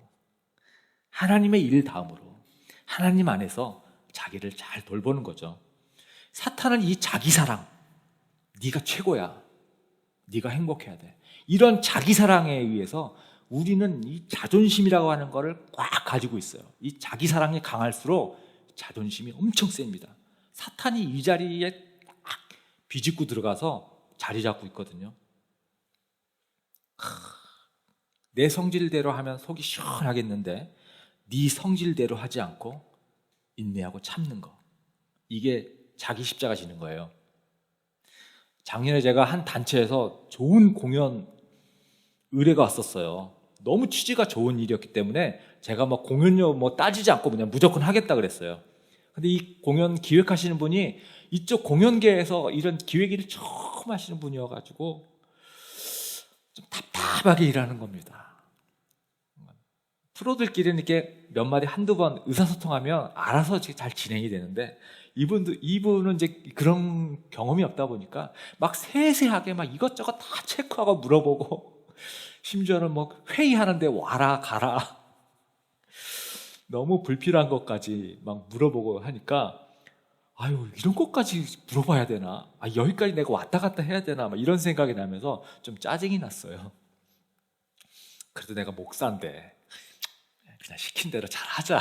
하나님의 일 다음으로 하나님 안에서 자기를 잘 돌보는 거죠. 사탄은 이 자기 사랑, 네가 최고야, 네가 행복해야 돼, 이런 자기 사랑에 의해서 우리는 이 자존심이라고 하는 거를 꽉 가지고 있어요. 이 자기 사랑이 강할수록 자존심이 엄청 셉니다. 사탄이 이 자리에 딱 비집고 들어가서 자리 잡고 있거든요. 내 성질대로 하면 속이 시원하겠는데 네 성질대로 하지 않고 인내하고 참는 거, 이게 자기 십자가 지는 거예요. 작년에 제가 한 단체에서 좋은 공연 의뢰가 왔었어요. 너무 취지가 좋은 일이었기 때문에 제가 뭐 공연료 뭐 따지지 않고 그냥 무조건 하겠다 그랬어요. 근데 이 공연 기획하시는 분이 이쪽 공연계에서 이런 기획 일을 처음 하시는 분이어가지고 좀 답답하게 일하는 겁니다. 프로들끼리는 이렇게 몇 마디 한두 번 의사소통하면 알아서 잘 진행이 되는데 이분은 이제 그런 경험이 없다 보니까 막 세세하게 막 이것저것 다 체크하고 물어보고, 심지어는 뭐 회의하는데 와라 가라 너무 불필요한 것까지 막 물어보고 하니까, 아유, 이런 것까지 물어봐야 되나, 여기까지 내가 왔다 갔다 해야 되나, 막 이런 생각이 나면서 좀 짜증이 났어요. 그래도 내가 목사인데 그냥 시킨 대로 잘 하자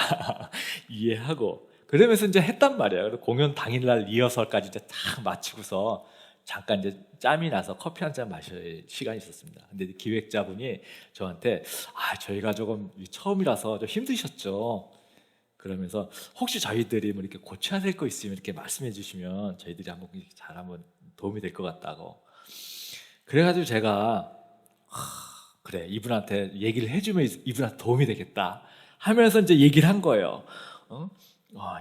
이해하고 그러면서 이제 했단 말이에요. 공연 당일날 리허설까지 이제 딱 마치고서 잠깐 이제 짬이 나서 커피 한 잔 마실 시간이 있었습니다. 근데 기획자분이 저한테 저희가 조금 처음이라서 좀 힘드셨죠. 그러면서 혹시 저희들이 뭐 이렇게 고쳐야 될 거 있으면 이렇게 말씀해 주시면 저희들이 한번 도움이 될 것 같다고. 그래가지고 제가 그래, 이분한테 얘기를 해주면 이분한테 도움이 되겠다 하면서 이제 얘기를 한 거예요.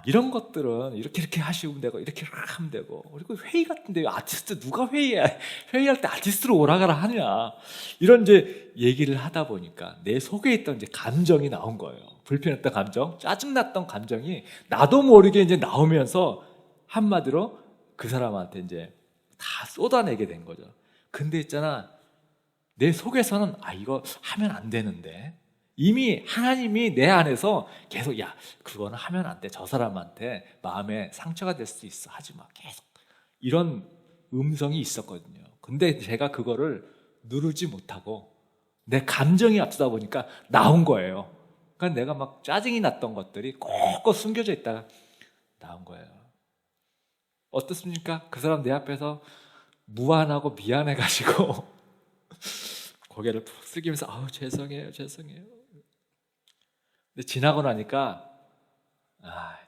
이런 것들은 이렇게 하시면 되고 이렇게 하면 되고, 그리고 회의 같은데 아티스트 누가 회의할 때 아티스트로 오라가라 하냐, 이런 이제 얘기를 하다 보니까 내 속에 있던 이제 감정이 나온 거예요. 불편했던 감정, 짜증났던 감정이 나도 모르게 이제 나오면서 한마디로 그 사람한테 이제 다 쏟아내게 된 거죠. 근데 있잖아, 내 속에서는 이거 하면 안 되는데, 이미 하나님이 내 안에서 계속 그거는 하면 안 돼, 저 사람한테 마음에 상처가 될 수 있어, 하지 마, 계속 이런 음성이 있었거든요. 근데 제가 그거를 누르지 못하고 내 감정이 앞서다 보니까 나온 거예요. 그러니까 내가 막 짜증이 났던 것들이 꼭꼭 숨겨져 있다가 나온 거예요. 어떻습니까? 그 사람 내 앞에서 무안하고 미안해가지고 고개를 푹 숙이면서 죄송해요. 근데 지나고 나니까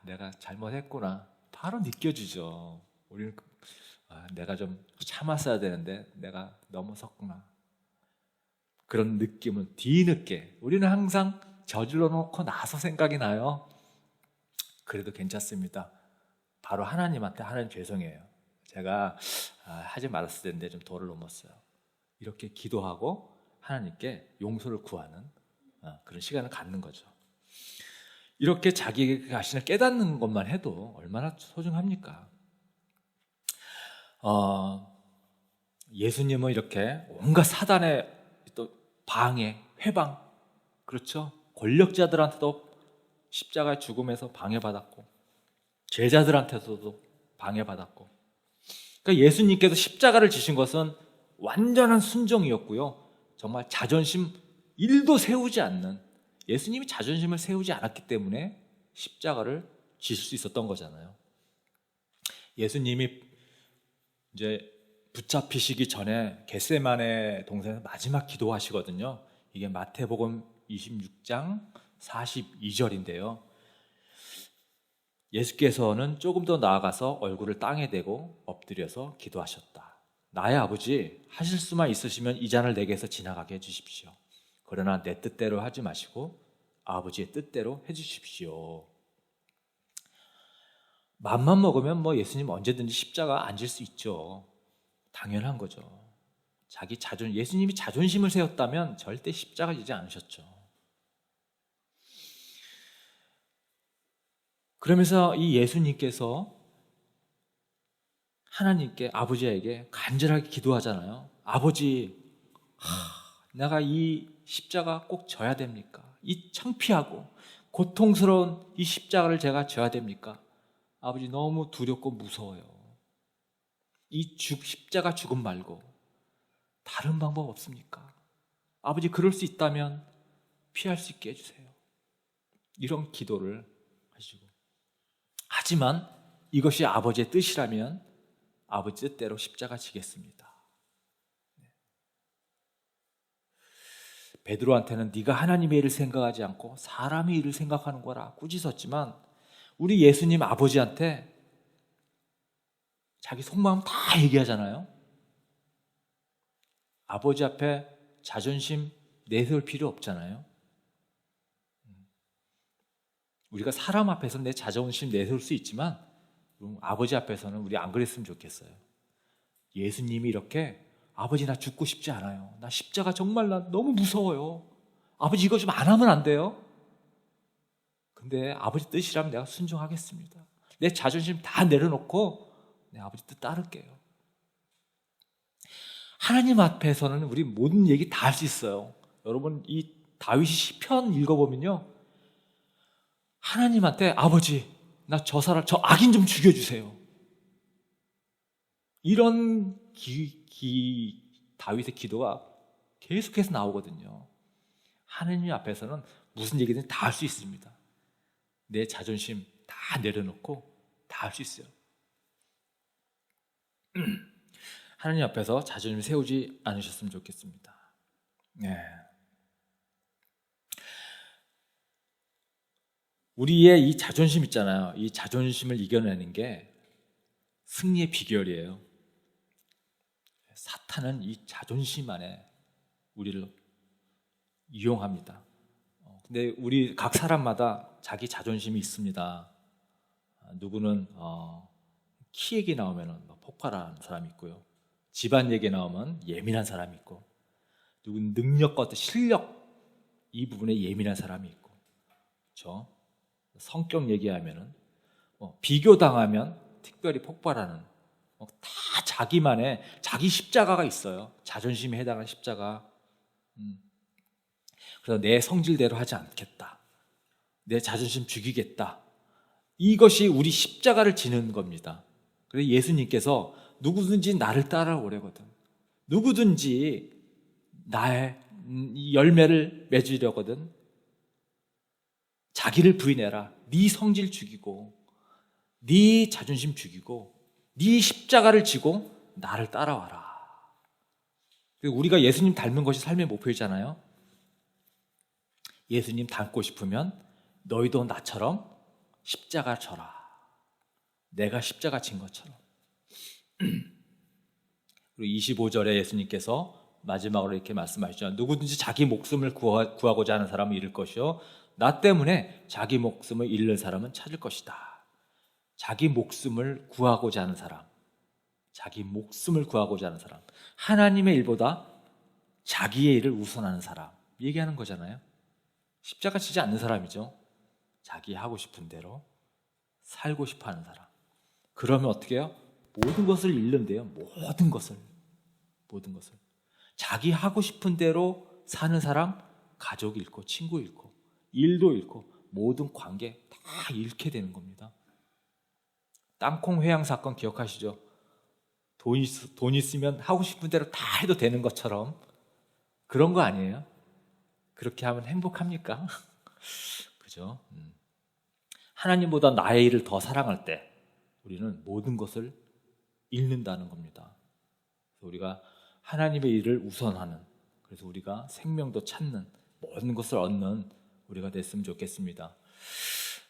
내가 잘못했구나 바로 느껴지죠. 우리는 내가 좀 참았어야 되는데 내가 넘어섰구나, 그런 느낌은 뒤늦게, 우리는 항상 저질러 놓고 나서 생각이 나요. 그래도 괜찮습니다. 바로 하나님한테, 하나님 죄송해요, 제가 하지 말았을 텐데 좀 도를 넘었어요, 이렇게 기도하고 하나님께 용서를 구하는 그런 시간을 갖는 거죠. 이렇게 자기 자신을 깨닫는 것만 해도 얼마나 소중합니까? 예수님은 이렇게 온갖 사단의 또 방해, 회방, 그렇죠? 권력자들한테도 십자가의 죽음에서 방해받았고 제자들한테서도 방해받았고, 그러니까 예수님께서 십자가를 지신 것은 완전한 순종이었고요, 정말 자존심 1도 세우지 않는, 예수님이 자존심을 세우지 않았기 때문에 십자가를 지실 수 있었던 거잖아요. 예수님이 이제 붙잡히시기 전에 겟세마네 동산에서 마지막 기도하시거든요. 이게 마태복음 26장 42절인데요. 예수께서는 조금 더 나아가서 얼굴을 땅에 대고 엎드려서 기도하셨다. 나의 아버지, 하실 수만 있으시면 이 잔을 내게서 지나가게 해주십시오. 그러나 내 뜻대로 하지 마시고 아버지의 뜻대로 해주십시오. 맘만 먹으면 예수님 언제든지 십자가 안 질 수 있죠. 당연한 거죠. 예수님이 자존심을 세웠다면 절대 십자가 지지 않으셨죠. 그러면서 이 예수님께서 하나님께, 아버지에게 간절하게 기도하잖아요. 아버지, 내가 이 십자가 꼭 져야 됩니까? 이 창피하고 고통스러운 이 십자가를 제가 져야 됩니까? 아버지, 너무 두렵고 무서워요. 이 십자가 죽음 말고 다른 방법 없습니까? 아버지, 그럴 수 있다면 피할 수 있게 해주세요. 이런 기도를 하시고, 하지만 이것이 아버지의 뜻이라면 아버지 뜻대로 십자가 지겠습니다. 베드로한테는 네가 하나님의 일을 생각하지 않고 사람의 일을 생각하는 거라 꾸짖었지만, 우리 예수님 아버지한테 자기 속마음 다 얘기하잖아요. 아버지 앞에 자존심 내세울 필요 없잖아요. 우리가 사람 앞에서 내 자존심 내세울 수 있지만 아버지 앞에서는 우리 안 그랬으면 좋겠어요. 예수님이 이렇게, 아버지 나 죽고 싶지 않아요. 나 십자가 정말 나 너무 무서워요. 아버지 이거 좀 안 하면 안 돼요? 근데 아버지 뜻이라면 내가 순종하겠습니다. 내 자존심 다 내려놓고 내 아버지 뜻 따를게요. 하나님 앞에서는 우리 모든 얘기 다 할 수 있어요. 여러분, 이 다윗이 시편 읽어보면요, 하나님한테 아버지, 나 저 악인 좀 죽여주세요. 이런 다윗의 기도가 계속해서 나오거든요. 하나님 앞에서는 무슨 얘기든 다 할 수 있습니다. 내 자존심 다 내려놓고 다 할 수 있어요. 하나님 앞에서 자존심 세우지 않으셨으면 좋겠습니다. 네. 우리의 이 자존심 있잖아요. 이 자존심을 이겨내는 게 승리의 비결이에요. 사탄은 이 자존심 안에 우리를 이용합니다. 근데 우리 각 사람마다 자기 자존심이 있습니다. 누구는 키 얘기 나오면 폭발하는 사람이 있고요. 집안 얘기 나오면 예민한 사람이 있고, 누구는 능력과 어떤 실력, 이 부분에 예민한 사람이 있고, 그렇죠? 성격 얘기하면은 비교당하면 특별히 폭발하는, 다 자기만의 자기 십자가가 있어요. 자존심에 해당하는 십자가. 그래서 내 성질대로 하지 않겠다, 내 자존심 죽이겠다, 이것이 우리 십자가를 지는 겁니다. 그래서 예수님께서 누구든지 나를 따라오려거든, 누구든지 나의 열매를 맺으려거든 자기를 부인해라. 네 성질 죽이고 네 자존심 죽이고 네 십자가를 지고 나를 따라와라. 우리가 예수님 닮은 것이 삶의 목표이잖아요. 예수님 닮고 싶으면 너희도 나처럼 십자가 져라. 내가 십자가 진 것처럼. 그리고 25절에 예수님께서 마지막으로 이렇게 말씀하시죠. 누구든지 자기 목숨을 구하고자 하는 사람은 잃을 것이요, 나 때문에 자기 목숨을 잃는 사람은 찾을 것이다. 자기 목숨을 구하고자 하는 사람, 자기 목숨을 구하고자 하는 사람, 하나님의 일보다 자기의 일을 우선하는 사람 얘기하는 거잖아요. 십자가 지지 않는 사람이죠. 자기 하고 싶은 대로 살고 싶어하는 사람. 그러면 어떻게 해요? 모든 것을 잃는데요. 모든 것을. 자기 하고 싶은 대로 사는 사람, 가족 잃고 친구 잃고 일도 잃고 모든 관계 다 잃게 되는 겁니다. 땅콩 회항 사건 기억하시죠? 돈 있으면 하고 싶은 대로 다 해도 되는 것처럼 그런 거 아니에요? 그렇게 하면 행복합니까? 그죠? 하나님보다 나의 일을 더 사랑할 때 우리는 모든 것을 잃는다는 겁니다. 그래서 우리가 하나님의 일을 우선하는, 그래서 우리가 생명도 찾는, 모든 것을 얻는 우리가 됐으면 좋겠습니다.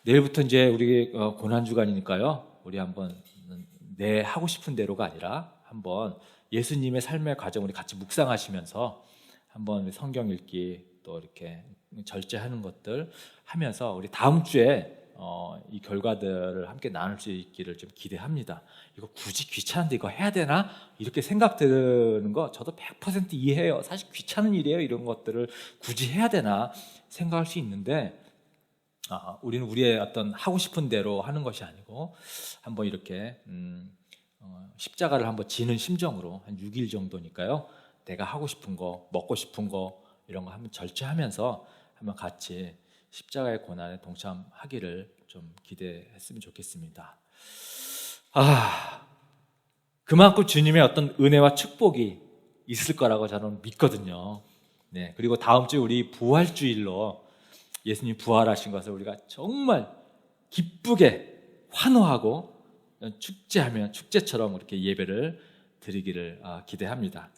내일부터 이제 우리 고난주간이니까요. 우리 한번 내 하고 싶은 대로가 아니라 한번 예수님의 삶의 과정 우리 같이 묵상하시면서 한번 성경 읽기 또 이렇게 절제하는 것들 하면서 우리 다음 주에 이 결과들을 함께 나눌 수 있기를 좀 기대합니다. 이거 굳이 귀찮은데 이거 해야 되나? 이렇게 생각 드는 거 저도 100% 이해해요. 사실 귀찮은 일이에요. 이런 것들을 굳이 해야 되나 생각할 수 있는데 우리는 우리의 어떤 하고 싶은 대로 하는 것이 아니고 한번 이렇게 십자가를 한번 지는 심정으로 한 6일 정도니까요. 내가 하고 싶은 거, 먹고 싶은 거 이런 거 한번 절제하면서 한번 같이 십자가의 고난에 동참하기를 좀 기대했으면 좋겠습니다. 그만큼 주님의 어떤 은혜와 축복이 있을 거라고 저는 믿거든요. 네, 그리고 다음 주 우리 부활주일로 예수님 부활하신 것을 우리가 정말 기쁘게 환호하고 축제하면 축제처럼 이렇게 예배를 드리기를 기대합니다.